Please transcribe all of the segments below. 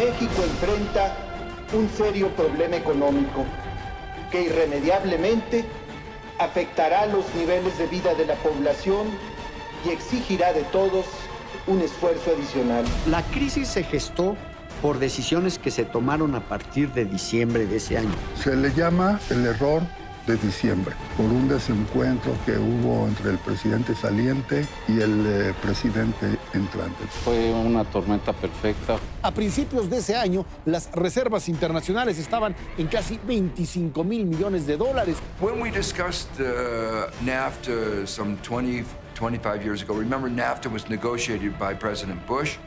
México enfrenta un serio problema económico que irremediablemente afectará los niveles de vida de la población y exigirá de todos un esfuerzo adicional. La crisis se gestó por decisiones que se tomaron a partir de diciembre de ese año. Se le llama el error de diciembre, por un desencuentro que hubo entre el presidente saliente y el presidente entrante. Fue una tormenta perfecta. A principios de ese año, las reservas internacionales estaban en casi 25,000 millones de dólares. When we discussed NAFTA some 25 years ago, remember NAFTA was negotiated by President Bush,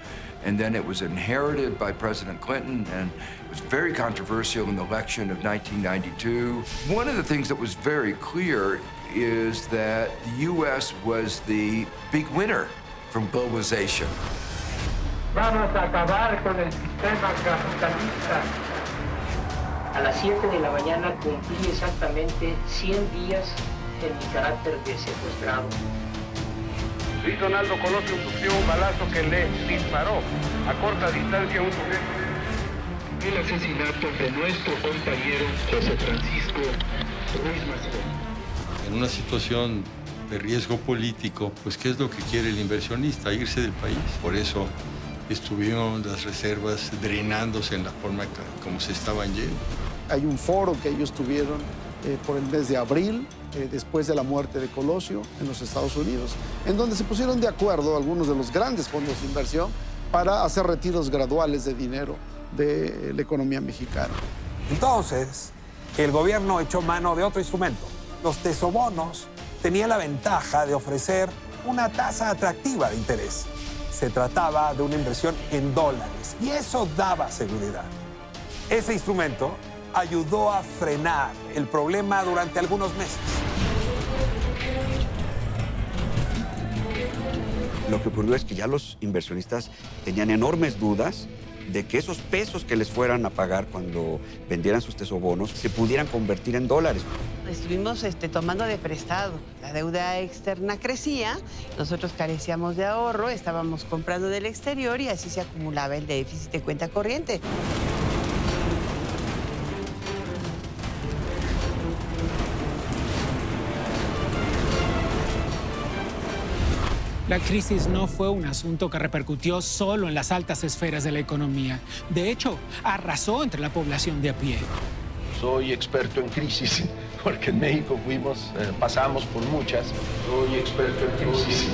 and then it was inherited by President Clinton, and it was very controversial in the election of 1992. One of the things that was very clear is that the U.S. was the big winner from globalization. Vamos a acabar con el sistema capitalista. A las 7 de la mañana cumplí exactamente 100 días en mi carácter de secuestrado. Luis Donaldo Colosio sufrió un balazo que le disparó a corta distancia a un sujeto. El asesinato de nuestro compañero José Francisco Ruiz Massieu. En una situación de riesgo político, pues ¿qué es lo que quiere el inversionista? Irse del país. Por eso estuvieron las reservas drenándose en la forma como se estaban yendo. Hay un foro que ellos tuvieron por el mes de abril, después de la muerte de Colosio en los Estados Unidos, en donde se pusieron de acuerdo algunos de los grandes fondos de inversión para hacer retiros graduales de dinero de la economía mexicana. Entonces, el gobierno echó mano de otro instrumento. Los tesobonos tenían la ventaja de ofrecer una tasa atractiva de interés. Se trataba de una inversión en dólares y eso daba seguridad. Ese instrumento ayudó a frenar el problema durante algunos meses. Lo que ocurrió es que ya los inversionistas tenían enormes dudas de que esos pesos que les fueran a pagar cuando vendieran sus tesobonos se pudieran convertir en dólares. Estuvimos tomando de prestado. La deuda externa crecía, nosotros carecíamos de ahorro, estábamos comprando del exterior y así se acumulaba el déficit de cuenta corriente. La crisis no fue un asunto que repercutió solo en las altas esferas de la economía. De hecho, arrasó entre la población de a pie. Soy experto en crisis, porque en México pasamos por muchas. Soy experto en crisis.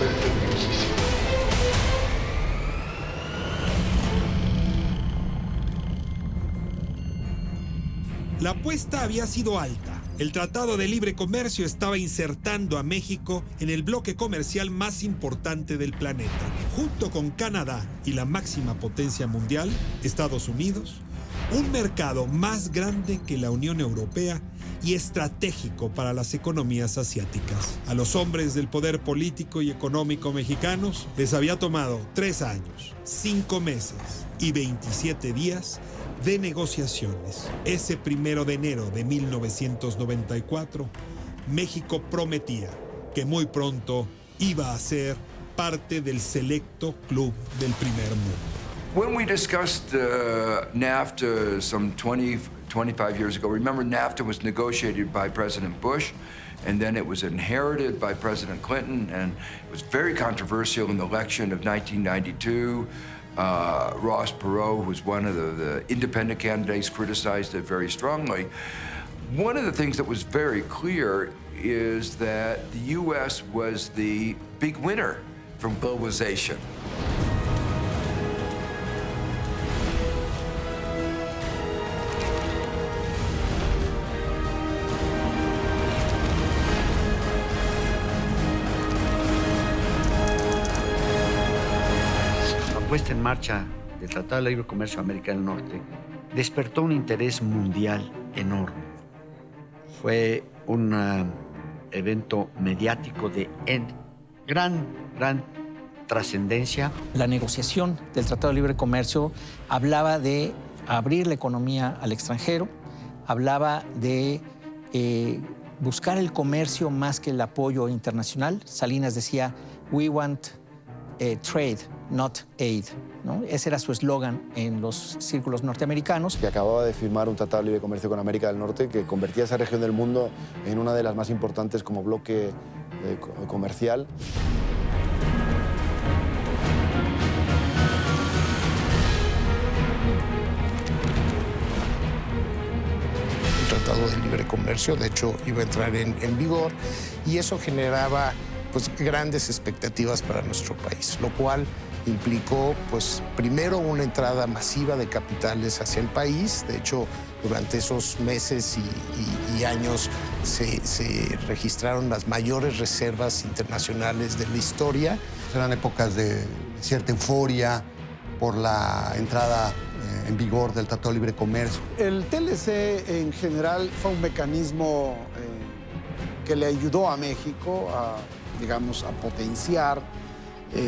La apuesta había sido alta. El Tratado de Libre Comercio estaba insertando a México en el bloque comercial más importante del planeta. Junto con Canadá y la máxima potencia mundial, Estados Unidos, un mercado más grande que la Unión Europea y estratégico para las economías asiáticas. A los hombres del poder político y económico mexicanos les había tomado 3 años, 5 meses y 27 días de negociaciones. Ese 1 de enero de 1994, México prometía que muy pronto iba a ser parte del selecto club del primer mundo. When we discussed NAFTA some 25 years ago, remember NAFTA was negotiated by President Bush, and then it was inherited by President Clinton, and it was very controversial in the election of 1992. Ross Perot, who was one of the independent candidates, criticized it very strongly. One of the things that was very clear is that the U.S. was the big winner from globalization. La puesta en marcha del Tratado de Libre Comercio de América del Norte despertó un interés mundial enorme. Fue un evento mediático de gran trascendencia. La negociación del Tratado de Libre Comercio hablaba de abrir la economía al extranjero, hablaba de buscar el comercio más que el apoyo internacional. Salinas decía, we want trade, not aid, ¿no? Ese era su eslogan en los círculos norteamericanos. Que acababa de firmar un tratado de libre comercio con América del Norte que convertía a esa región del mundo en una de las más importantes como bloque comercial. Tratado de libre comercio, de hecho iba a entrar en vigor y eso generaba pues grandes expectativas para nuestro país, lo cual implicó pues primero una entrada masiva de capitales hacia el país. De hecho, durante esos meses y años se registraron las mayores reservas internacionales de la historia. Eran épocas de cierta euforia por la entrada en vigor del Tratado de Libre Comercio. El TLC en general fue un mecanismo que le ayudó a México a, digamos, a potenciar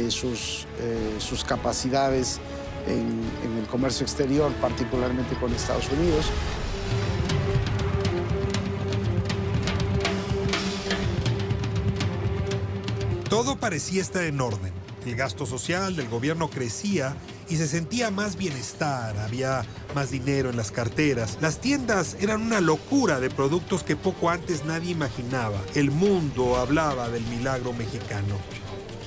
sus capacidades en el comercio exterior, particularmente con Estados Unidos. Todo parecía estar en orden. El gasto social del gobierno crecía y se sentía más bienestar, había más dinero en las carteras. Las tiendas eran una locura de productos que poco antes nadie imaginaba. El mundo hablaba del milagro mexicano.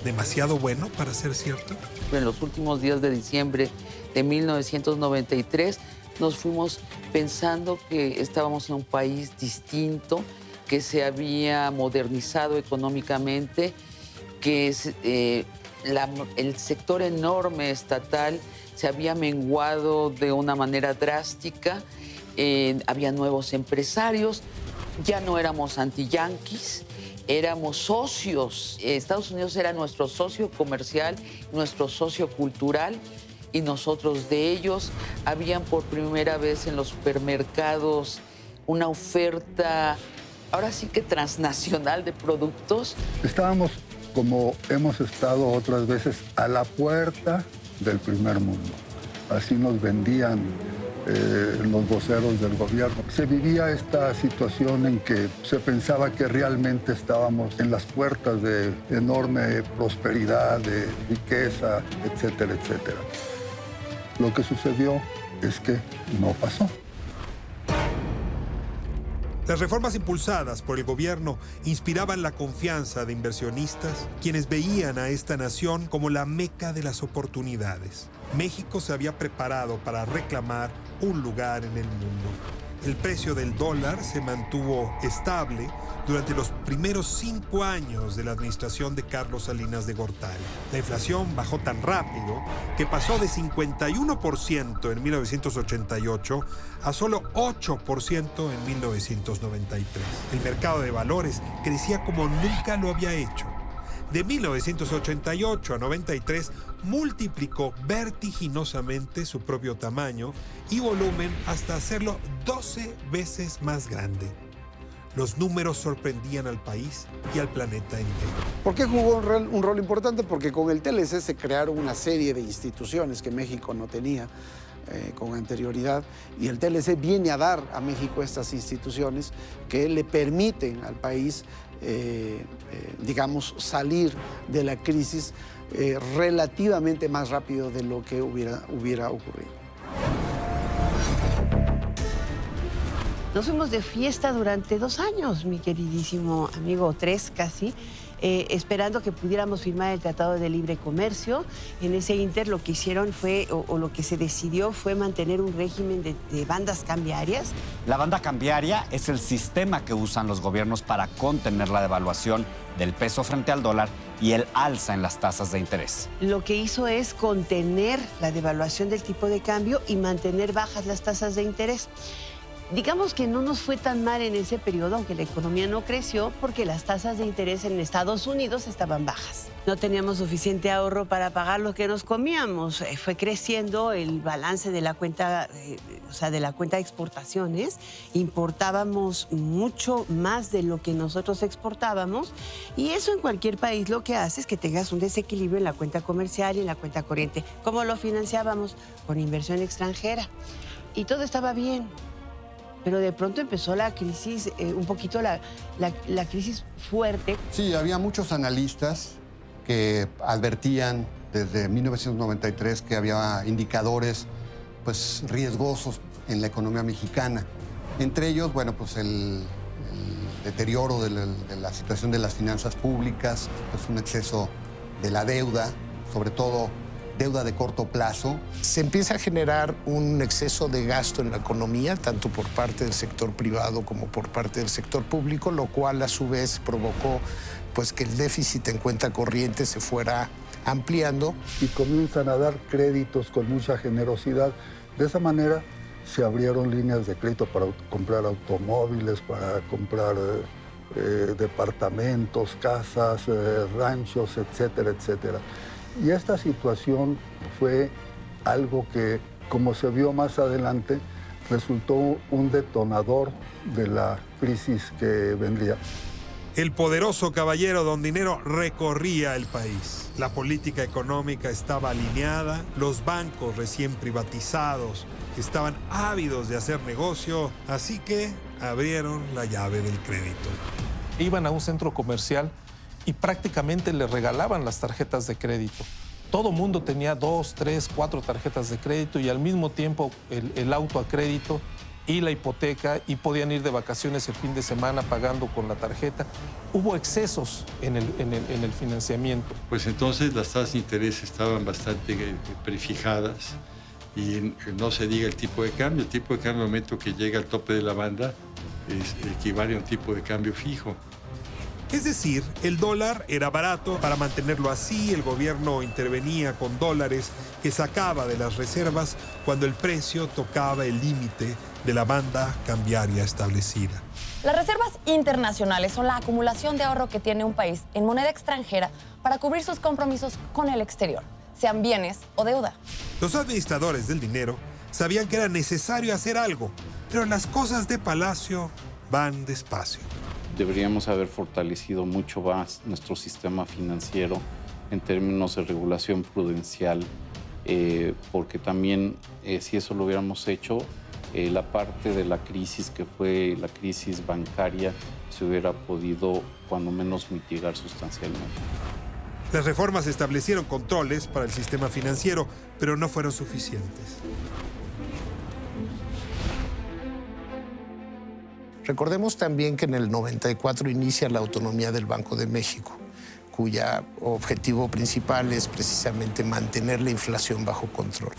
¿Demasiado bueno para ser cierto? En los últimos días de diciembre de 1993 nos fuimos pensando que estábamos en un país distinto, que se había modernizado económicamente, que el sector enorme estatal se había menguado de una manera drástica, había nuevos empresarios, ya no éramos anti-yanquis, éramos socios. Estados Unidos era nuestro socio comercial, nuestro socio cultural, y nosotros de ellos. Habían por primera vez en los supermercados una oferta, ahora sí que transnacional de productos. Estábamos, como hemos estado otras veces, a la puerta del primer mundo. Así nos vendían los voceros del gobierno. Se vivía esta situación en que se pensaba que realmente estábamos en las puertas de enorme prosperidad, de riqueza, etcétera, etcétera. Lo que sucedió es que no pasó. Las reformas impulsadas por el gobierno inspiraban la confianza de inversionistas, quienes veían a esta nación como la meca de las oportunidades. México se había preparado para reclamar un lugar en el mundo. El precio del dólar se mantuvo estable durante los primeros 5 años de la administración de Carlos Salinas de Gortari. La inflación bajó tan rápido que pasó de 51% en 1988 a solo 8% en 1993. El mercado de valores crecía como nunca lo había hecho. De 1988 a 93 multiplicó vertiginosamente su propio tamaño y volumen hasta hacerlo 12 veces más grande. Los números sorprendían al país y al planeta entero. ¿Por qué jugó un rol importante? Porque con el TLC se crearon una serie de instituciones que México no tenía con anterioridad, y el TLC viene a dar a México estas instituciones que le permiten al país digamos, salir de la crisis relativamente más rápido de lo que hubiera ocurrido. Nos fuimos de fiesta durante 2 años, mi queridísimo amigo, 3 casi, esperando que pudiéramos firmar el Tratado de Libre Comercio. En ese inter lo que hicieron fue, o lo que se decidió fue mantener un régimen de bandas cambiarias. La banda cambiaria es el sistema que usan los gobiernos para contener la devaluación del peso frente al dólar y el alza en las tasas de interés. Lo que hizo es contener la devaluación del tipo de cambio y mantener bajas las tasas de interés. Digamos que no nos fue tan mal en ese periodo, aunque la economía no creció, porque las tasas de interés en Estados Unidos estaban bajas. No teníamos suficiente ahorro para pagar lo que nos comíamos. Fue creciendo el balance de la cuenta, de la cuenta de exportaciones. Importábamos mucho más de lo que nosotros exportábamos, y eso en cualquier país lo que hace es que tengas un desequilibrio en la cuenta comercial y en la cuenta corriente. ¿Cómo lo financiábamos? Con inversión extranjera. Y todo estaba bien. Pero de pronto empezó la crisis, un poquito la crisis fuerte. Sí, había muchos analistas que advertían desde 1993 que había indicadores pues, riesgosos en la economía mexicana. Entre ellos, bueno, pues el deterioro de la situación de las finanzas públicas, pues un exceso de la deuda, sobre todo deuda de corto plazo. Se empieza a generar un exceso de gasto en la economía, tanto por parte del sector privado como por parte del sector público, lo cual a su vez provocó pues, que el déficit en cuenta corriente se fuera ampliando. Y comienzan a dar créditos con mucha generosidad. De esa manera se abrieron líneas de crédito para comprar automóviles, para comprar departamentos, casas, ranchos, etcétera, etcétera. Y esta situación fue algo que, como se vio más adelante, resultó un detonador de la crisis que vendría. El poderoso caballero Don Dinero recorría el país. La política económica estaba alineada, los bancos recién privatizados estaban ávidos de hacer negocio, así que abrieron la llave del crédito. Iban a un centro comercial y prácticamente le regalaban las tarjetas de crédito. Todo mundo tenía 2, 3, 4 tarjetas de crédito y al mismo tiempo el auto a crédito y la hipoteca, y podían ir de vacaciones el fin de semana pagando con la tarjeta. Hubo excesos en el financiamiento. Pues entonces las tasas de interés estaban bastante prefijadas y no se diga el tipo de cambio. El tipo de cambio al momento que llega al tope de la banda equivale a un tipo de cambio fijo. Es decir, el dólar era barato. Para mantenerlo así, el gobierno intervenía con dólares que sacaba de las reservas cuando el precio tocaba el límite de la banda cambiaria establecida. Las reservas internacionales son la acumulación de ahorro que tiene un país en moneda extranjera para cubrir sus compromisos con el exterior, sean bienes o deuda. Los administradores del dinero sabían que era necesario hacer algo, pero las cosas de Palacio van despacio. Deberíamos haber fortalecido mucho más nuestro sistema financiero en términos de regulación prudencial, porque también si eso lo hubiéramos hecho, la parte de la crisis que fue la crisis bancaria se hubiera podido cuando menos mitigar sustancialmente. Las reformas establecieron controles para el sistema financiero, pero no fueron suficientes. Recordemos también que en el 94 inicia la autonomía del Banco de México, cuyo objetivo principal es precisamente mantener la inflación bajo control.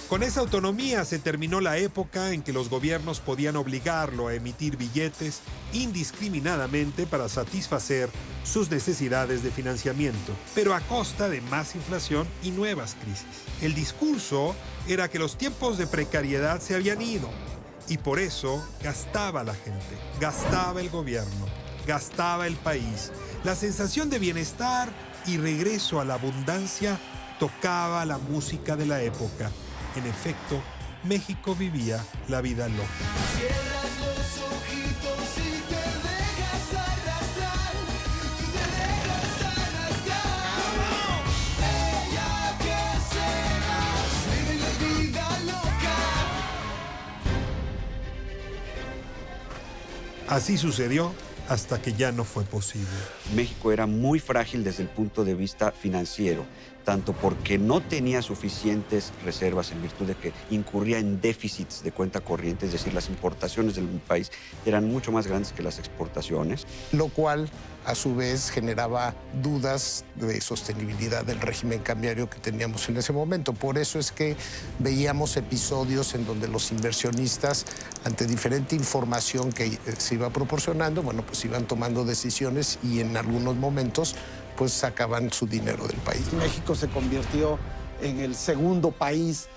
Con esa autonomía se terminó la época en que los gobiernos podían obligarlo a emitir billetes indiscriminadamente para satisfacer sus necesidades de financiamiento, pero a costa de más inflación y nuevas crisis. El discurso era que los tiempos de precariedad se habían ido y por eso gastaba la gente, gastaba el gobierno, gastaba el país. La sensación de bienestar y regreso a la abundancia tocaba la música de la época. En efecto, México vivía la vida loca. Cierras los ojitos y te dejas arrastrar, tú te dejas arrastrar. Ella que serás, vive la vida loca. Así sucedió hasta que ya no fue posible. México era muy frágil desde el punto de vista financiero, tanto porque no tenía suficientes reservas en virtud de que incurría en déficits de cuenta corriente, es decir, las importaciones del país eran mucho más grandes que las exportaciones. Lo cual, a su vez, generaba dudas de sostenibilidad del régimen cambiario que teníamos en ese momento. Por eso es que veíamos episodios en donde los inversionistas, ante diferente información que se iba proporcionando, bueno, pues iban tomando decisiones y en algunos momentos pues sacaban su dinero del país. México se convirtió en el segundo país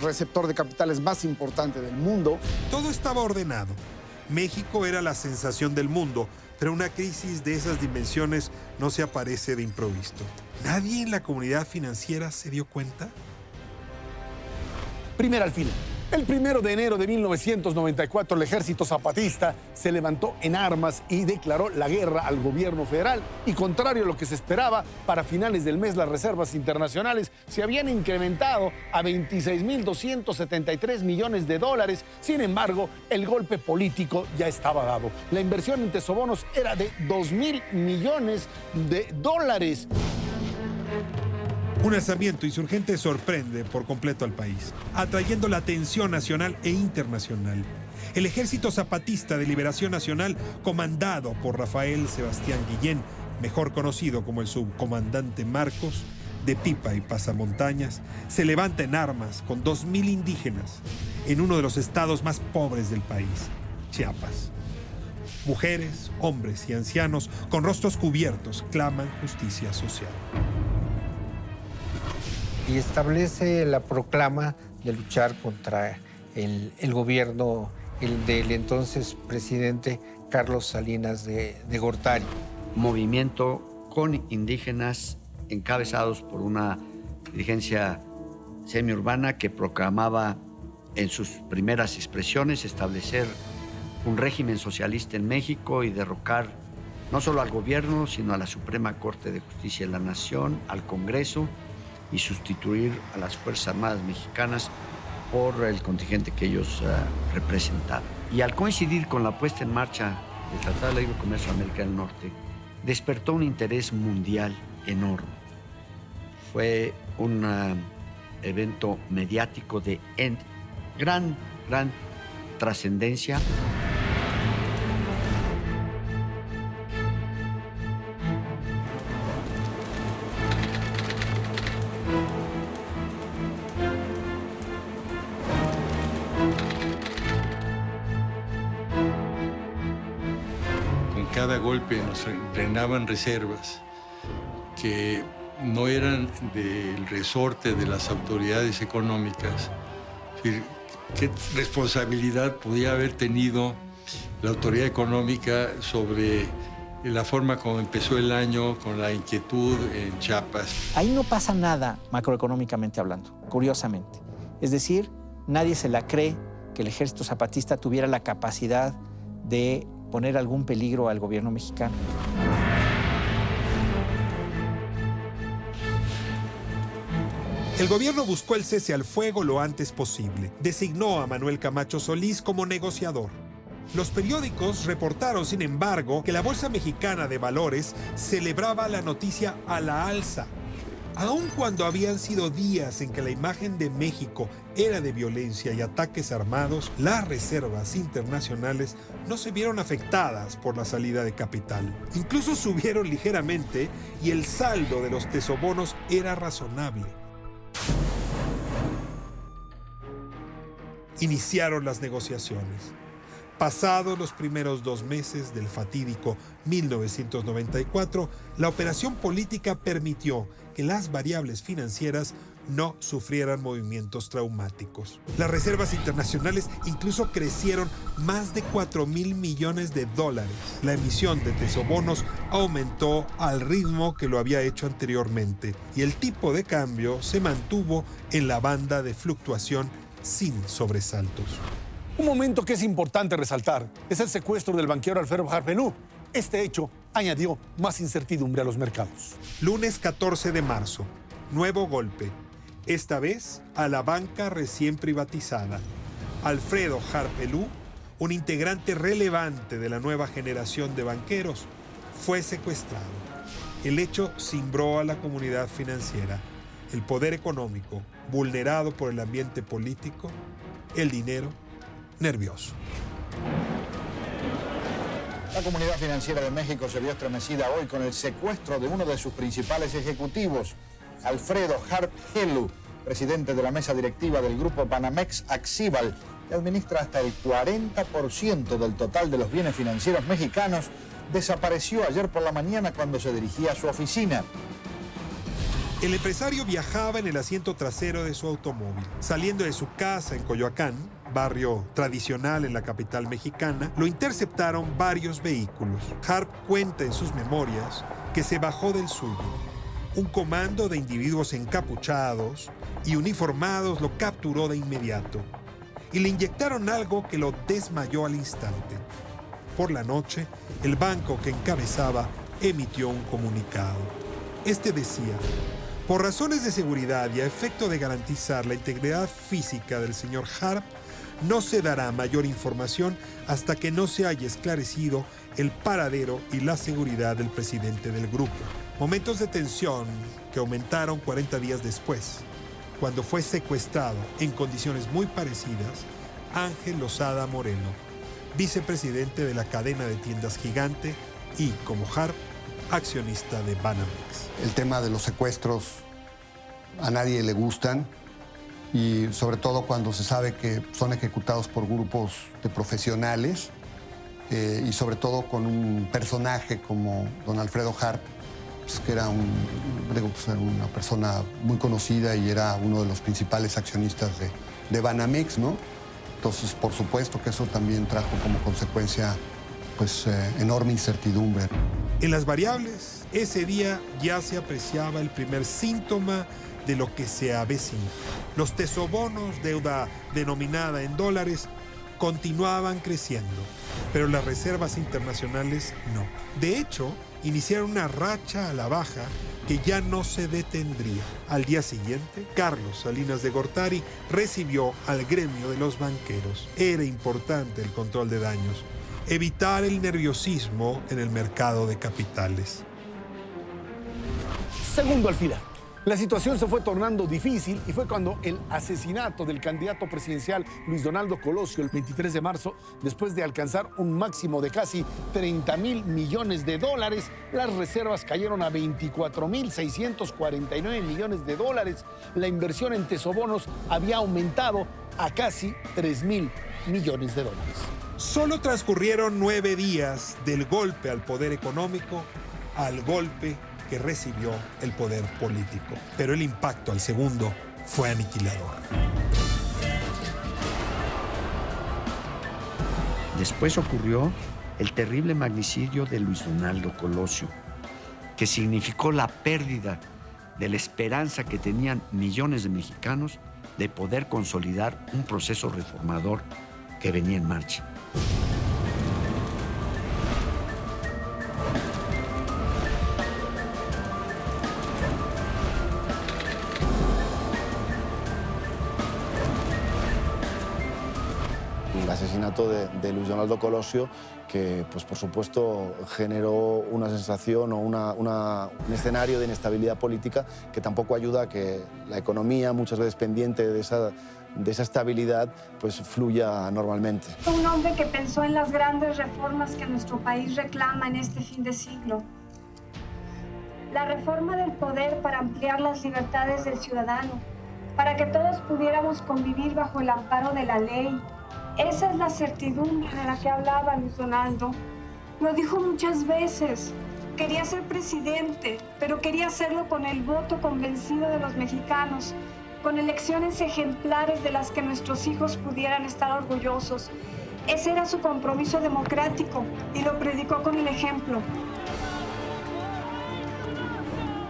receptor de capitales más importante del mundo. Todo estaba ordenado. México era la sensación del mundo, pero una crisis de esas dimensiones no se aparece de improviso. ¿Nadie en la comunidad financiera se dio cuenta? Primera al final. El 1 de enero de 1994, el Ejército Zapatista se levantó en armas y declaró la guerra al gobierno federal. Y contrario a lo que se esperaba, para finales del mes las reservas internacionales se habían incrementado a 26.273 millones de dólares. Sin embargo, el golpe político ya estaba dado. La inversión en tesobonos era de 2.000 millones de dólares. Un alzamiento insurgente sorprende por completo al país, atrayendo la atención nacional e internacional. El Ejército Zapatista de Liberación Nacional, comandado por Rafael Sebastián Guillén, mejor conocido como el subcomandante Marcos, de pipa y pasamontañas, se levanta en armas con 2.000 indígenas en uno de los estados más pobres del país, Chiapas. Mujeres, hombres y ancianos con rostros cubiertos claman justicia social. Y establece la proclama de luchar contra el gobierno del entonces presidente Carlos Salinas de Gortari. Movimiento con indígenas encabezados por una dirigencia semiurbana que proclamaba en sus primeras expresiones establecer un régimen socialista en México y derrocar no solo al gobierno, sino a la Suprema Corte de Justicia de la Nación, al Congreso, y sustituir a las Fuerzas Armadas mexicanas por el contingente que ellos representaban. Y al coincidir con la puesta en marcha del Tratado de Libre Comercio de América del Norte, despertó un interés mundial enorme. Fue un evento mediático de gran trascendencia. Cada golpe nos drenaban reservas que no eran del resorte de las autoridades económicas. Es decir, ¿qué responsabilidad podía haber tenido la autoridad económica sobre la forma como empezó el año con la inquietud en Chiapas? Ahí no pasa nada macroeconómicamente hablando, curiosamente. Es decir, nadie se la cree que el Ejército Zapatista tuviera la capacidad de poner algún peligro al gobierno mexicano. El gobierno buscó el cese al fuego lo antes posible. Designó a Manuel Camacho Solís como negociador. Los periódicos reportaron, sin embargo, que la Bolsa Mexicana de Valores celebraba la noticia a la alza. Aun cuando habían sido días en que la imagen de México era de violencia y ataques armados, las reservas internacionales no se vieron afectadas por la salida de capital. Incluso subieron ligeramente y el saldo de los tesobonos era razonable. Iniciaron las negociaciones. Pasados los primeros 2 meses del fatídico 1994, la operación política permitió que las variables financieras no sufrieran movimientos traumáticos. Las reservas internacionales incluso crecieron más de 4.000 millones de dólares. La emisión de tesobonos aumentó al ritmo que lo había hecho anteriormente y el tipo de cambio se mantuvo en la banda de fluctuación sin sobresaltos. Un momento que es importante resaltar es el secuestro del banquero Alfredo Harp Helú. Este hecho añadió más incertidumbre a los mercados. Lunes 14 de marzo, nuevo golpe. Esta vez a la banca recién privatizada. Alfredo Harp Helú, un integrante relevante de la nueva generación de banqueros, fue secuestrado. El hecho cimbró a la comunidad financiera. El poder económico, vulnerado por el ambiente político, el dinero, nervioso. La comunidad financiera de México se vio estremecida hoy con el secuestro de uno de sus principales ejecutivos, Alfredo Harp Helú, presidente de la mesa directiva del grupo Banamex Axibal, que administra hasta el 40% del total de los bienes financieros mexicanos, desapareció ayer por la mañana cuando se dirigía a su oficina. El empresario viajaba en el asiento trasero de su automóvil. Saliendo de su casa en Coyoacán, barrio tradicional en la capital mexicana, lo interceptaron varios vehículos. Harp cuenta en sus memorias que se bajó del suyo. Un comando de individuos encapuchados y uniformados lo capturó de inmediato. y le inyectaron algo que lo desmayó al instante. Por la noche, el banco que encabezaba emitió un comunicado. Este decía: por razones de seguridad y a efecto de garantizar la integridad física del señor Harp, no se dará mayor información hasta que no se haya esclarecido el paradero y la seguridad del presidente del grupo. Momentos de tensión que aumentaron 40 días después, cuando fue secuestrado en condiciones muy parecidas Ángel Lozada Moreno, vicepresidente de la cadena de tiendas Gigante y, como Harp, accionista de Banamex. El tema de los secuestros a nadie le gustan, y sobre todo cuando se sabe que son ejecutados por grupos de profesionales, y sobre todo con un personaje como don Alfredo Harp, pues, que era una persona muy conocida y era uno de los principales accionistas de Banamex, ¿no? Entonces, por supuesto que eso también trajo como consecuencia pues enorme incertidumbre. En las variables, ese día ya se apreciaba el primer síntoma de lo que se avecina. Los tesobonos, deuda denominada en dólares, continuaban creciendo, pero las reservas internacionales no. De hecho, iniciaron una racha a la baja que ya no se detendría. Al día siguiente, Carlos Salinas de Gortari recibió al gremio de los banqueros. Era importante el control de daños, evitar el nerviosismo en el mercado de capitales. Segundo alfiler. La situación se fue tornando difícil y fue cuando el asesinato del candidato presidencial Luis Donaldo Colosio el 23 de marzo, después de alcanzar un máximo de casi 30,000 millones de dólares, las reservas cayeron a 24,649 millones de dólares. La inversión en tesobonos había aumentado a casi 3,000 millones de dólares. Solo transcurrieron 9 días del golpe al poder económico al golpe que recibió el poder político. Pero el impacto al segundo fue aniquilador. Después ocurrió el terrible magnicidio de Luis Donaldo Colosio, que significó la pérdida de la esperanza que tenían millones de mexicanos de poder consolidar un proceso reformador que venía en marcha. El asesinato de Luis Donaldo Colosio, que pues, por supuesto generó una sensación o un escenario de inestabilidad política que tampoco ayuda a que la economía, muchas veces pendiente de esa estabilidad, pues fluya normalmente. Un hombre que pensó en las grandes reformas que nuestro país reclama en este fin de siglo. La reforma del poder para ampliar las libertades del ciudadano, para que todos pudiéramos convivir bajo el amparo de la ley. Esa es la certidumbre de la que hablaba Luis Donaldo. Lo dijo muchas veces. Quería ser presidente, pero quería hacerlo con el voto convencido de los mexicanos, con elecciones ejemplares de las que nuestros hijos pudieran estar orgullosos. Ese era su compromiso democrático y lo predicó con el ejemplo.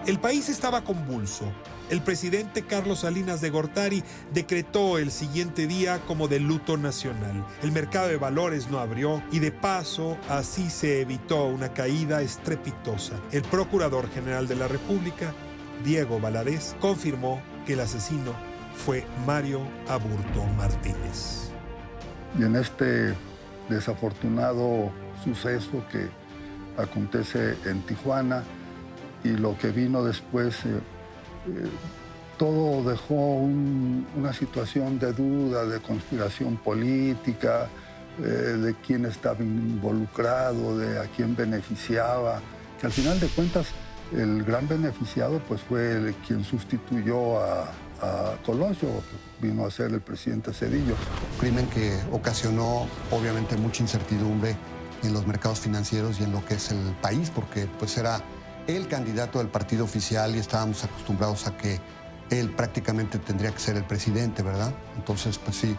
El país estaba convulso. El presidente Carlos Salinas de Gortari decretó el siguiente día como de luto nacional. El mercado de valores no abrió y de paso así se evitó una caída estrepitosa. El Procurador General de la República, Diego Valadez, confirmó que el asesino fue Mario Aburto Martínez. Y en este desafortunado suceso que acontece en Tijuana y lo que vino después, todo dejó una situación de duda, de conspiración política, de quién estaba involucrado, de a quién beneficiaba, que al final de cuentas el gran beneficiado pues fue quien sustituyó a Colosio, que vino a ser el presidente Zedillo. Crimen que ocasionó obviamente mucha incertidumbre en los mercados financieros y en lo que es el país, porque pues era el candidato del partido oficial y estábamos acostumbrados a que él prácticamente tendría que ser el presidente, ¿verdad? Entonces, pues sí,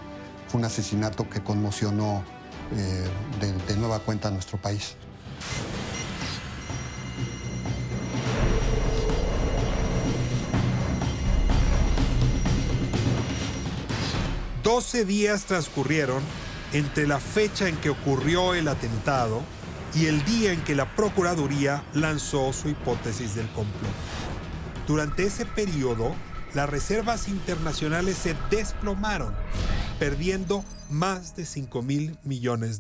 fue un asesinato que conmocionó de nueva cuenta a nuestro país. 12 días transcurrieron entre la fecha en que ocurrió el atentado y el día en que la Procuraduría lanzó su hipótesis del complot. Durante ese periodo, las reservas internacionales se desplomaron, perdiendo más de $5,000 millones.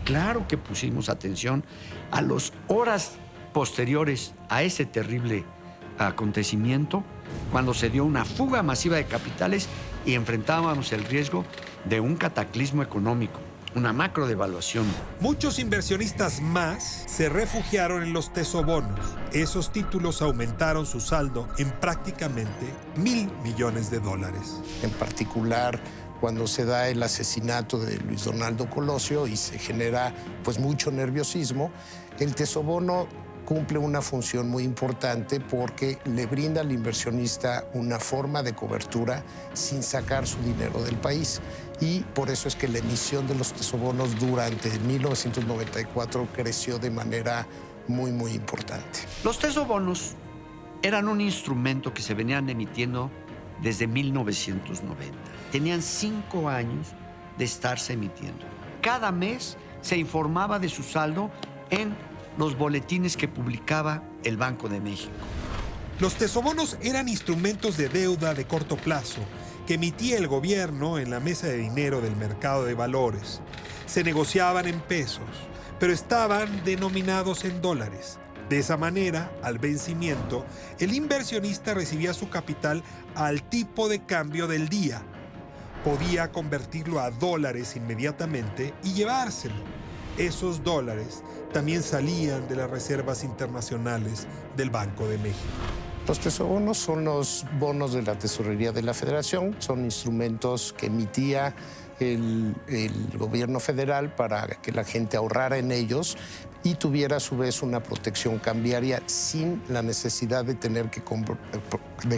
Claro que pusimos atención a las horas posteriores a ese terrible acontecimiento, cuando se dio una fuga masiva de capitales y enfrentábamos el riesgo de un cataclismo económico, una macrodevaluación. Muchos inversionistas más se refugiaron en los tesobonos. Esos títulos aumentaron su saldo en prácticamente $1,000 millones. En particular, cuando se da el asesinato de Luis Donaldo Colosio y se genera pues mucho nerviosismo, el tesobono cumple una función muy importante porque le brinda al inversionista una forma de cobertura sin sacar su dinero del país. Y por eso es que la emisión de los tesobonos durante 1994 creció de manera muy, muy importante. Los tesobonos eran un instrumento que se venían emitiendo desde 1990. Tenían 5 años de estarse emitiendo. Cada mes se informaba de su saldo en los boletines que publicaba el Banco de México. Los tesobonos eran instrumentos de deuda de corto plazo que emitía el gobierno en la mesa de dinero del mercado de valores. Se negociaban en pesos, pero estaban denominados en dólares. De esa manera, al vencimiento, el inversionista recibía su capital al tipo de cambio del día. Podía convertirlo a dólares inmediatamente y llevárselo. Esos dólares también salían de las reservas internacionales del Banco de México. Los tesobonos son los bonos de la Tesorería de la Federación, son instrumentos que emitía el gobierno federal para que la gente ahorrara en ellos y tuviera a su vez una protección cambiaria sin la necesidad de tener que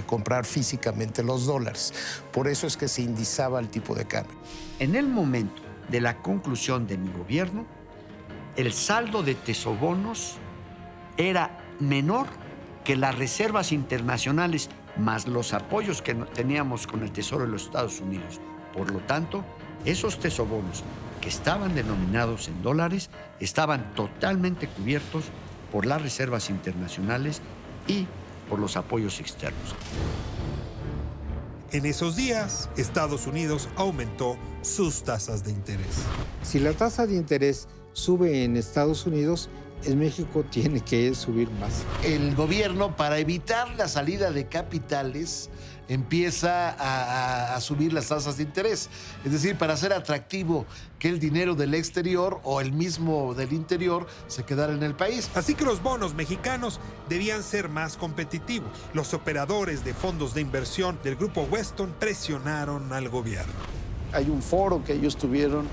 comprar físicamente los dólares. Por eso es que se indizaba el tipo de cambio. En el momento de la conclusión de mi gobierno, el saldo de tesobonos era menor que las reservas internacionales más los apoyos que teníamos con el Tesoro de los Estados Unidos. Por lo tanto, esos tesobonos que estaban denominados en dólares estaban totalmente cubiertos por las reservas internacionales y por los apoyos externos. En esos días, Estados Unidos aumentó sus tasas de interés. Si la tasa de interés sube en Estados Unidos, en México tiene que subir más. El gobierno, para evitar la salida de capitales, empieza a subir las tasas de interés. Es decir, para hacer atractivo que el dinero del exterior o el mismo del interior se quedara en el país. Así que los bonos mexicanos debían ser más competitivos. Los operadores de fondos de inversión del grupo Weston presionaron al gobierno. Hay un foro que ellos tuvieron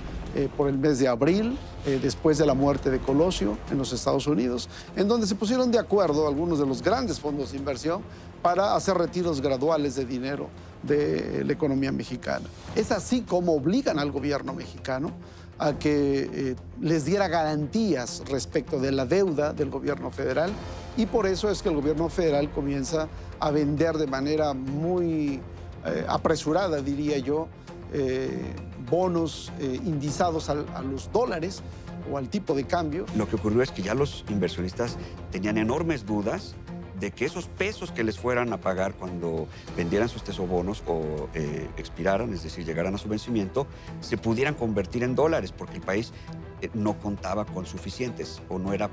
por el mes de abril, después de la muerte de Colosio en los Estados Unidos, en donde se pusieron de acuerdo algunos de los grandes fondos de inversión para hacer retiros graduales de dinero de la economía mexicana. Es así como obligan al gobierno mexicano a que les diera garantías respecto de la deuda del gobierno federal, y por eso es que el gobierno federal comienza a vender de manera muy apresurada, diría yo, bonos indizados a los dólares o al tipo de cambio. Lo que ocurrió es que ya los inversionistas tenían enormes dudas de que esos pesos que les fueran a pagar cuando vendieran sus tesobonos o expiraran, es decir, llegaran a su vencimiento, se pudieran convertir en dólares, porque el país no contaba con suficientes o no era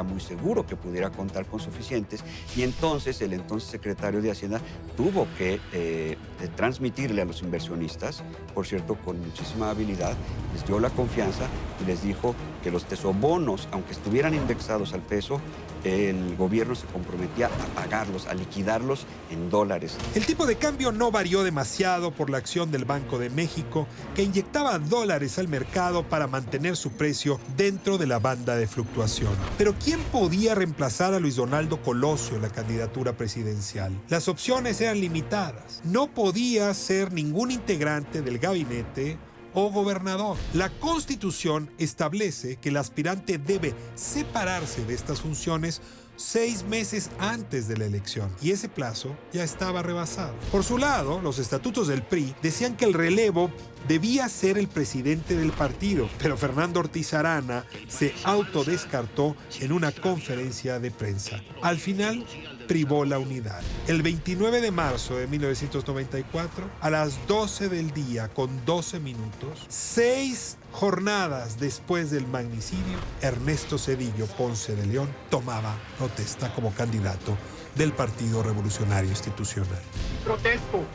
muy seguro que pudiera contar con suficientes, y entonces el entonces secretario de Hacienda tuvo que transmitirle a los inversionistas, por cierto, con muchísima habilidad, les dio la confianza y les dijo que los tesobonos, aunque estuvieran indexados al peso, el gobierno se comprometía a pagarlos, a liquidarlos en dólares. El tipo de cambio no varió demasiado por la acción del Banco de México, que inyectaba dólares al mercado para mantener su precio dentro de la banda de fluctuación. Pero ¿quién podía reemplazar a Luis Donaldo Colosio en la candidatura presidencial? Las opciones eran limitadas. No podía ser ningún integrante del gabinete o gobernador. La Constitución establece que el aspirante debe separarse de estas funciones 6 meses antes de la elección, y ese plazo ya estaba rebasado. Por su lado, los estatutos del PRI decían que el relevo debía ser el presidente del partido, pero Fernando Ortiz Arana se autodescartó en una conferencia de prensa. Al final, privó la unidad. El 29 de marzo de 1994, a las 12 del día con 12 minutos, 6 jornadas después del magnicidio, Ernesto Zedillo Ponce de León tomaba protesta como candidato del Partido Revolucionario Institucional. Protesto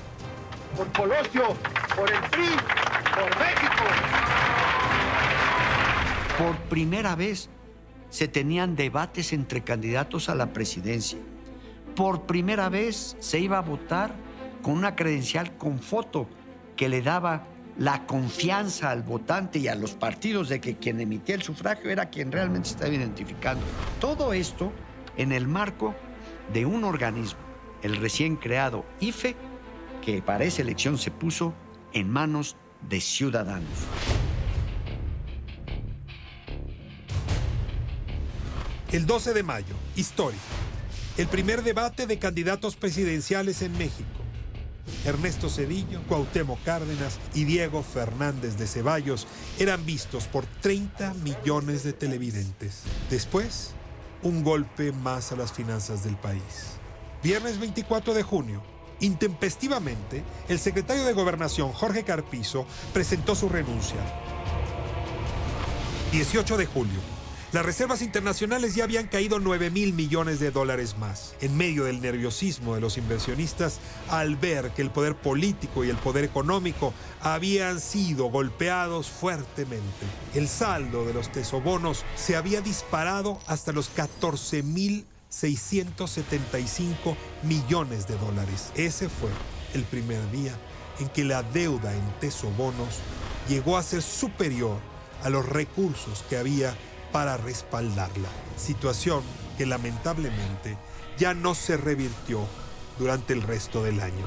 por Colosio, por el PRI, por México. Por primera vez se tenían debates entre candidatos a la presidencia. Por primera vez se iba a votar con una credencial con foto que le daba la confianza al votante y a los partidos de que quien emitía el sufragio era quien realmente se estaba identificando. Todo esto en el marco de un organismo, el recién creado IFE, que para esa elección se puso en manos de ciudadanos. El 12 de mayo, histórico. El primer debate de candidatos presidenciales en México. Ernesto Zedillo, Cuauhtémoc Cárdenas y Diego Fernández de Ceballos eran vistos por 30 millones de televidentes. Después, un golpe más a las finanzas del país. Viernes 24 de junio, intempestivamente, el secretario de Gobernación, Jorge Carpizo, presentó su renuncia. 18 de julio. Las reservas internacionales ya habían caído 9,000 millones de dólares más, en medio del nerviosismo de los inversionistas al ver que el poder político y el poder económico habían sido golpeados fuertemente. El saldo de los tesobonos se había disparado hasta los 14,675 millones de dólares. Ese fue el primer día en que la deuda en tesobonos llegó a ser superior a los recursos que había para respaldarla, situación que lamentablemente ya no se revirtió durante el resto del año.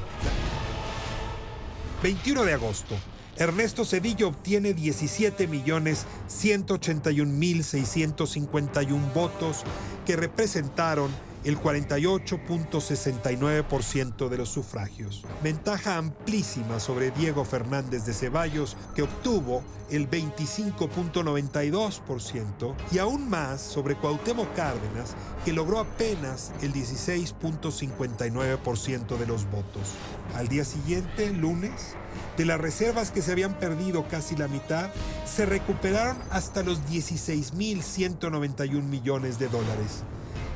21 de agosto, Ernesto Zedillo obtiene 17,181,651 votos que representaron el 48,69% de los sufragios. Ventaja amplísima sobre Diego Fernández de Ceballos, que obtuvo el 25,92%, y aún más sobre Cuauhtémoc Cárdenas, que logró apenas el 16,59% de los votos. Al día siguiente, lunes, de las reservas que se habían perdido casi la mitad, se recuperaron hasta los 16,191 millones de dólares.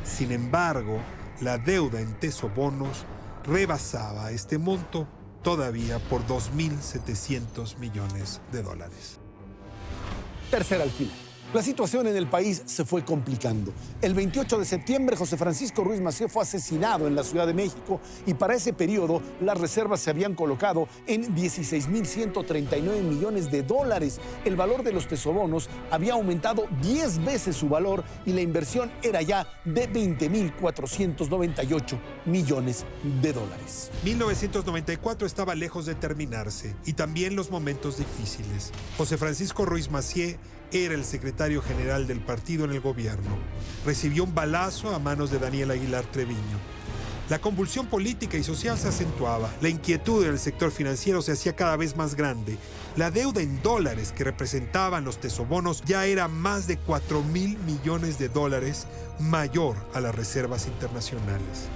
Sin embargo, la deuda en tesobonos rebasaba este monto todavía por 2,700 millones de dólares. Tercera al final. La situación en el país se fue complicando. El 28 de septiembre, José Francisco Ruiz Massieu fue asesinado en la Ciudad de México y para ese periodo las reservas se habían colocado en 16,139 millones de dólares. El valor de los tesobonos había aumentado 10 veces su valor y la inversión era ya de 20,498 millones de dólares. 1994 estaba lejos de terminarse y también los momentos difíciles. José Francisco Ruiz Massieu era el secretario general del partido en el gobierno. Recibió un balazo a manos de Daniel Aguilar Treviño. La convulsión política y social se acentuaba. La inquietud del sector financiero se hacía cada vez más grande. La deuda en dólares que representaban los tesobonos ya era más de 4,000 millones de dólares, mayor a las reservas internacionales.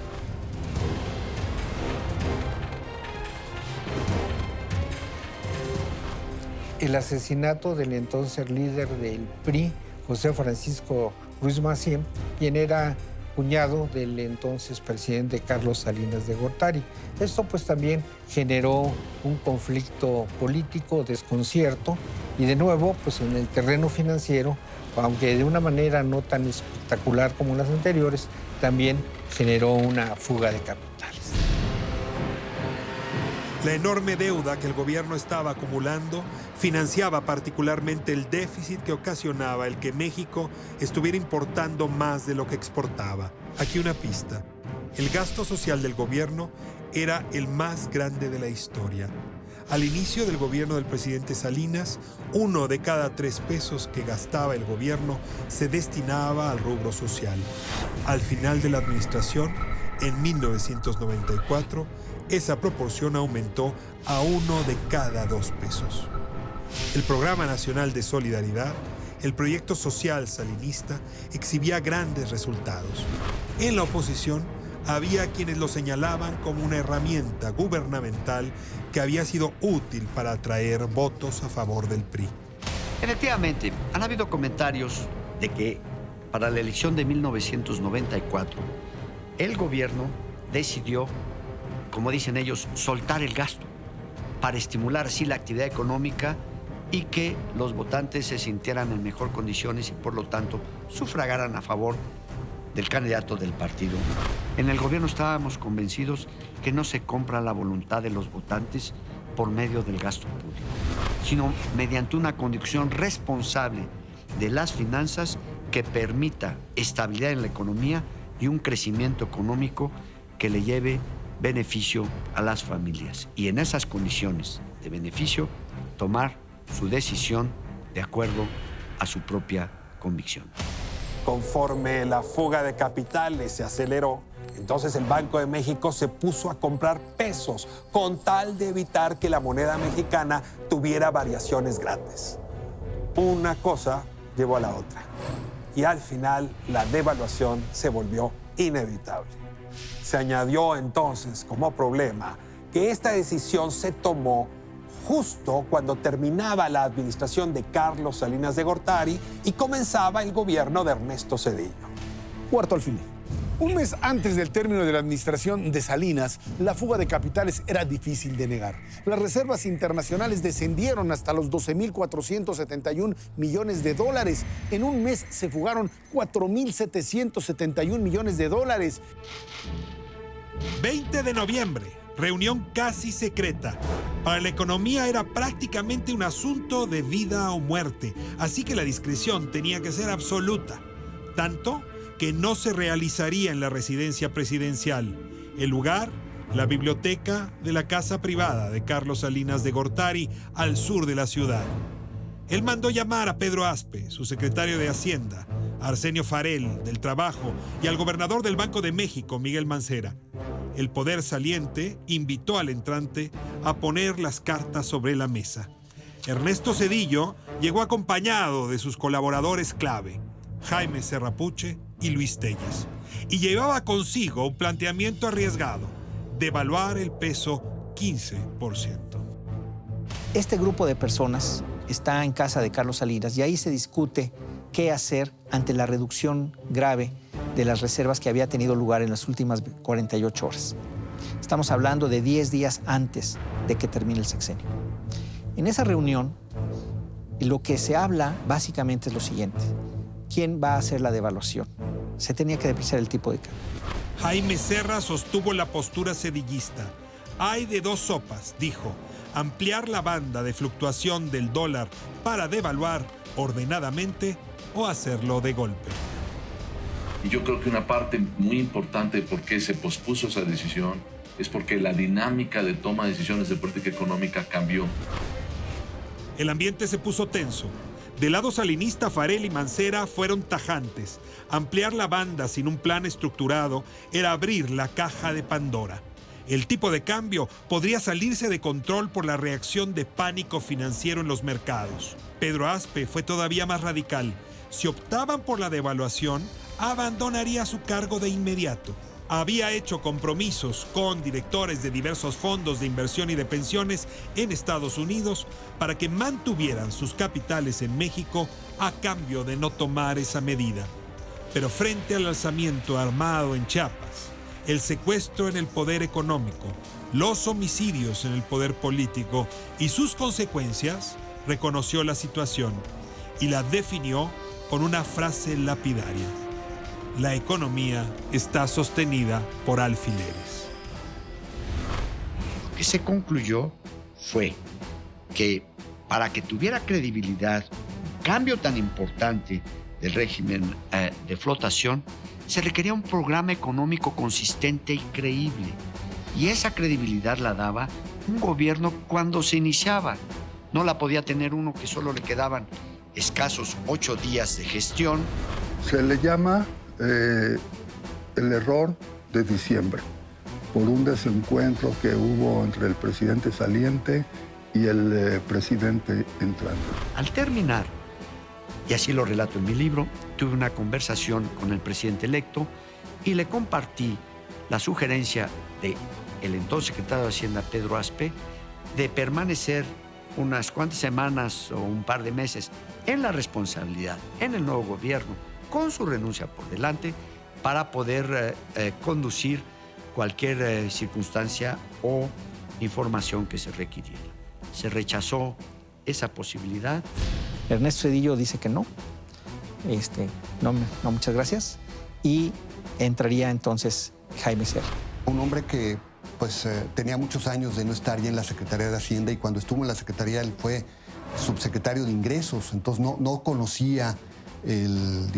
El asesinato del entonces líder del PRI, José Francisco Ruiz Massieu, quien era cuñado del entonces presidente Carlos Salinas de Gortari. Esto pues también generó un conflicto político, desconcierto, y de nuevo pues en el terreno financiero, aunque de una manera no tan espectacular como las anteriores, también generó una fuga de capitales. La enorme deuda que el gobierno estaba acumulando financiaba particularmente el déficit que ocasionaba el que México estuviera importando más de lo que exportaba. Aquí una pista. El gasto social del gobierno era el más grande de la historia. Al inicio del gobierno del presidente Salinas, 1 de cada 3 pesos que gastaba el gobierno se destinaba al rubro social. Al final de la administración, en 1994, esa proporción aumentó a 1 de cada 2 pesos. El Programa Nacional de Solidaridad, el proyecto social salinista, exhibía grandes resultados. En la oposición, había quienes lo señalaban como una herramienta gubernamental que había sido útil para atraer votos a favor del PRI. Efectivamente, han habido comentarios de que para la elección de 1994, el gobierno decidió, como dicen ellos, soltar el gasto para estimular así la actividad económica y que los votantes se sintieran en mejor condiciones y por lo tanto sufragaran a favor del candidato del partido. En el gobierno estábamos convencidos que no se compra la voluntad de los votantes por medio del gasto público, sino mediante una conducción responsable de las finanzas que permita estabilidad en la economía y un crecimiento económico que le lleve beneficio a las familias. Y en esas condiciones de beneficio, tomar su decisión de acuerdo a su propia convicción. Conforme la fuga de capitales se aceleró, entonces el Banco de México se puso a comprar pesos con tal de evitar que la moneda mexicana tuviera variaciones grandes. Una cosa llevó a la otra y al final la devaluación se volvió inevitable. Se añadió entonces como problema que esta decisión se tomó justo cuando terminaba la administración de Carlos Salinas de Gortari y comenzaba el gobierno de Ernesto Zedillo. Cuarto al final. Un mes antes del término de la administración de Salinas, la fuga de capitales era difícil de negar. Las reservas internacionales descendieron hasta los 12.471 millones de dólares. En un mes se fugaron 4.771 millones de dólares. 20 de noviembre. Reunión casi secreta. Para la economía era prácticamente un asunto de vida o muerte, así que la discreción tenía que ser absoluta. Tanto que no se realizaría en la residencia presidencial. El lugar, la biblioteca de la casa privada de Carlos Salinas de Gortari, al sur de la ciudad. Él mandó llamar a Pedro Aspe, su secretario de Hacienda, a Arsenio Farell, del Trabajo, y al gobernador del Banco de México, Miguel Mancera. El poder saliente invitó al entrante a poner las cartas sobre la mesa. Ernesto Zedillo llegó acompañado de sus colaboradores clave, Jaime Serrapuche y Luis Telles, y llevaba consigo un planteamiento arriesgado: devaluar el peso 15%. Este grupo de personas está en casa de Carlos Salinas y ahí se discute qué hacer ante la reducción grave de las reservas que había tenido lugar en las últimas 48 horas. Estamos hablando de 10 días antes de que termine el sexenio. En esa reunión, lo que se habla básicamente es lo siguiente: ¿quién va a hacer la devaluación? Se tenía que depreciar el tipo de cambio. Jaime Serra sostuvo la postura sedillista. Hay de dos sopas, dijo: ampliar la banda de fluctuación del dólar para devaluar ordenadamente o hacerlo de golpe. Y yo creo que una parte muy importante de por qué se pospuso esa decisión es porque la dinámica de toma de decisiones de política económica cambió. El ambiente se puso tenso. Del lado salinista, Farell y Mancera fueron tajantes. Ampliar la banda sin un plan estructurado era abrir la caja de Pandora. El tipo de cambio podría salirse de control por la reacción de pánico financiero en los mercados. Pedro Aspe fue todavía más radical. Si optaban por la devaluación, abandonaría su cargo de inmediato. Había hecho compromisos con directores de diversos fondos de inversión y de pensiones en Estados Unidos para que mantuvieran sus capitales en México a cambio de no tomar esa medida. Pero frente al alzamiento armado en Chiapas, el secuestro en el poder económico, los homicidios en el poder político y sus consecuencias, reconoció la situación y la definió con una frase lapidaria: la economía está sostenida por alfileres. Lo que se concluyó fue que para que tuviera credibilidad un cambio tan importante del régimen de flotación, se requería un programa económico consistente y creíble. Y esa credibilidad la daba un gobierno cuando se iniciaba. No la podía tener uno que solo le quedaban escasos 8 días de gestión. Se le llama el error de diciembre, por un desencuentro que hubo entre el presidente saliente y el presidente entrante. Al terminar, y así lo relato en mi libro, tuve una conversación con el presidente electo y le compartí la sugerencia del entonces secretario de Hacienda, Pedro Aspe, de permanecer unas cuantas semanas o un par de meses en la responsabilidad, en el nuevo gobierno, con su renuncia por delante, para poder conducir cualquier circunstancia o información que se requiriera. Se rechazó esa posibilidad. Ernesto Zedillo dice que no. No, muchas gracias. Y entraría entonces Jaime Serra. Un hombre que pues tenía muchos años de no estar ya en la Secretaría de Hacienda, y cuando estuvo en la Secretaría él fue subsecretario de Ingresos, entonces no conocía el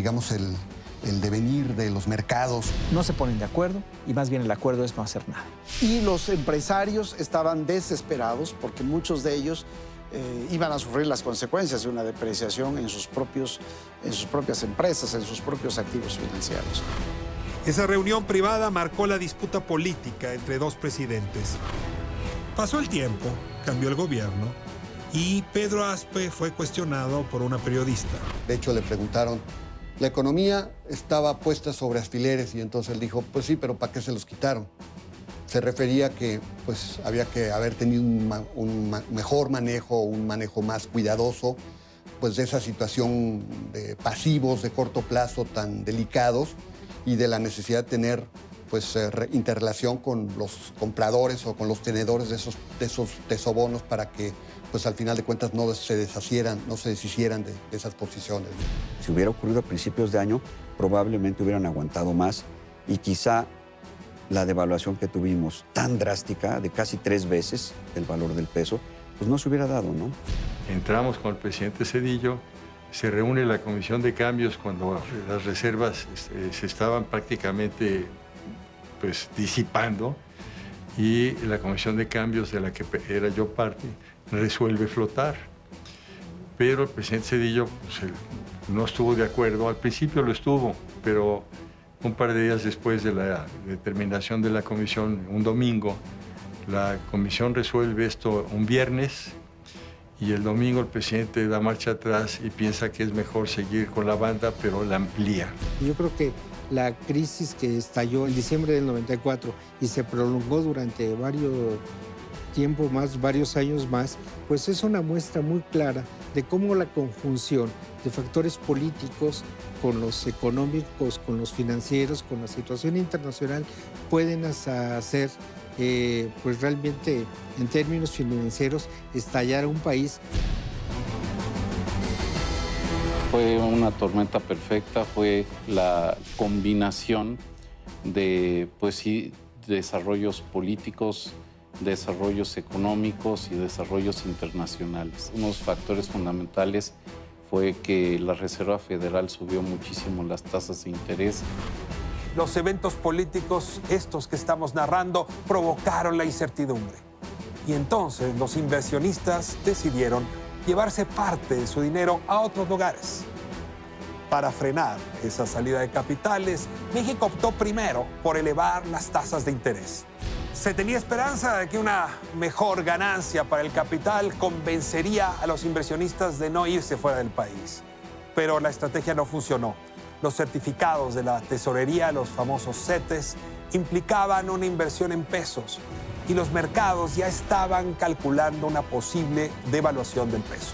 devenir de los mercados. No se ponen de acuerdo y más bien el acuerdo es no hacer nada. Y los empresarios estaban desesperados porque muchos de ellos iban a sufrir las consecuencias de una depreciación en sus propias empresas, en sus propios activos financieros. Esa reunión privada marcó la disputa política entre dos presidentes. Pasó el tiempo, cambió el gobierno y Pedro Aspe fue cuestionado por una periodista. De hecho, le preguntaron, la economía estaba puesta sobre alfileres, y entonces él dijo, pues sí, pero ¿para qué se los quitaron? Se refería que pues, había que haber tenido un mejor manejo, un manejo más cuidadoso, pues de esa situación de pasivos de corto plazo tan delicados, y de la necesidad de tener pues, interrelación con los compradores o con los tenedores de esos tesobonos para que pues, al final de cuentas no se deshicieran de esas posiciones. Si hubiera ocurrido a principios de año, probablemente hubieran aguantado más, y quizá la devaluación que tuvimos tan drástica, de casi 3 veces el valor del peso, pues no se hubiera dado, ¿no? Entramos con el presidente Zedillo, se reúne la Comisión de Cambios cuando las reservas se estaban prácticamente pues, disipando, y la Comisión de Cambios de la que era yo parte resuelve flotar. Pero el presidente Zedillo pues, no estuvo de acuerdo. Al principio lo estuvo, pero un par de días después de la determinación de la comisión, un domingo, la comisión resuelve esto un viernes, y el domingo el presidente da marcha atrás y piensa que es mejor seguir con la banda, pero la amplía. Yo creo que la crisis que estalló en diciembre del 94 y se prolongó durante varios años más, pues es una muestra muy clara de cómo la conjunción de factores políticos con los económicos, con los financieros, con la situación internacional, pueden hacer pues realmente en términos financieros estallar a un país. Fue una tormenta perfecta, fue la combinación de, pues sí, desarrollos políticos, desarrollos económicos y desarrollos internacionales. Unos factores fundamentales fue que la Reserva Federal subió muchísimo las tasas de interés. Los eventos políticos, estos que estamos narrando, provocaron la incertidumbre. Y entonces los inversionistas decidieron llevarse parte de su dinero a otros lugares. Para frenar esa salida de capitales, México optó primero por elevar las tasas de interés. Se tenía esperanza de que una mejor ganancia para el capital convencería a los inversionistas de no irse fuera del país. Pero la estrategia no funcionó. Los certificados de la tesorería, los famosos CETES, implicaban una inversión en pesos y los mercados ya estaban calculando una posible devaluación del peso.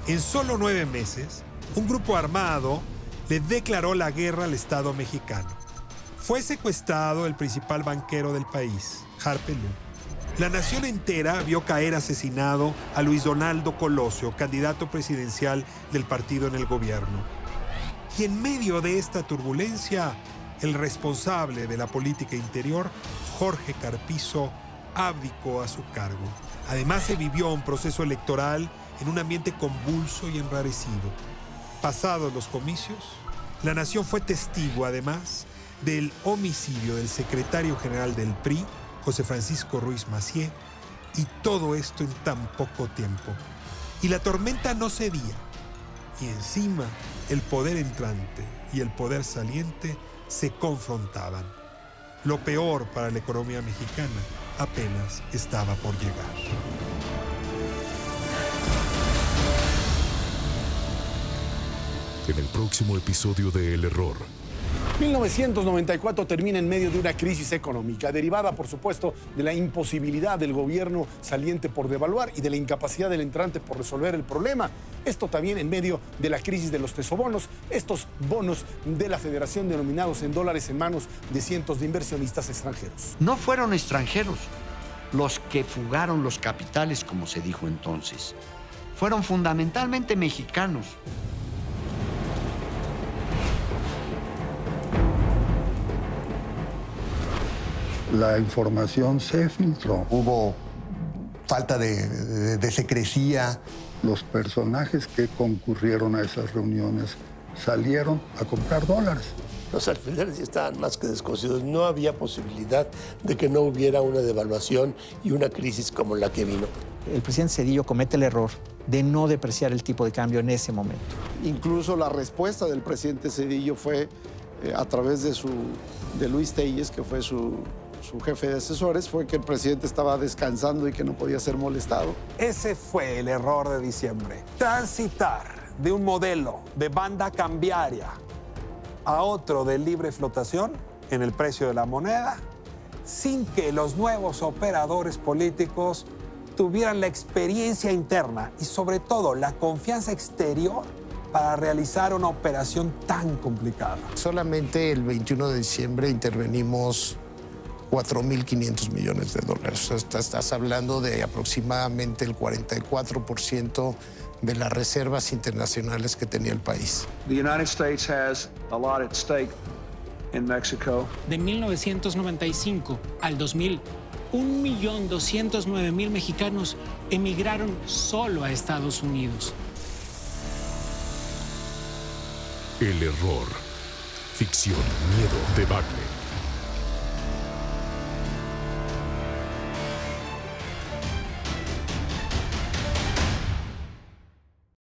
En solo 9 meses, un grupo armado le declaró la guerra al Estado mexicano. Fue secuestrado el principal banquero del país, Harp Helú. La nación entera vio caer asesinado a Luis Donaldo Colosio, candidato presidencial del partido en el gobierno. Y en medio de esta turbulencia, el responsable de la política interior, Jorge Carpizo, abdicó a su cargo. Además, se vivió un proceso electoral en un ambiente convulso y enrarecido. Pasados los comicios, La nación fue testigo, además, del homicidio del secretario general del PRI, José Francisco Ruiz Massieu, y todo esto en tan poco tiempo. Y la tormenta no cedía. Y encima, el poder entrante y el poder saliente se confrontaban. Lo peor para la economía mexicana apenas estaba por llegar. En el próximo episodio de El Error. 1994 termina en medio de una crisis económica, derivada, por supuesto, de la imposibilidad del gobierno saliente por devaluar y de la incapacidad del entrante por resolver el problema. Esto también en medio de la crisis de los tesobonos, estos bonos de la Federación denominados en dólares en manos de cientos de inversionistas extranjeros. No fueron extranjeros los que fugaron los capitales, como se dijo entonces. Fueron fundamentalmente mexicanos. La información se filtró. Hubo falta de secrecía. Los personajes que concurrieron a esas reuniones salieron a comprar dólares. Los alfileres ya estaban más que descosidos. No había posibilidad de que no hubiera una devaluación y una crisis como la que vino. El presidente Zedillo comete el error de no depreciar el tipo de cambio en ese momento. Incluso la respuesta del presidente Zedillo fue a través de Luis Telles, que fue su jefe de asesores, fue que el presidente estaba descansando y que no podía ser molestado. Ese fue el error de diciembre. Transitar de un modelo de banda cambiaria a otro de libre flotación en el precio de la moneda, sin que los nuevos operadores políticos tuvieran la experiencia interna y sobre todo la confianza exterior para realizar una operación tan complicada. Solamente el 21 de diciembre intervenimos 4.500 millones de dólares. Estás hablando de aproximadamente el 44% de las reservas internacionales que tenía el país. The United States has a lot at stake in Mexico. De 1995 al 2000, 1.209.000 mexicanos emigraron solo a Estados Unidos. El Error. Ficción, miedo, debacle.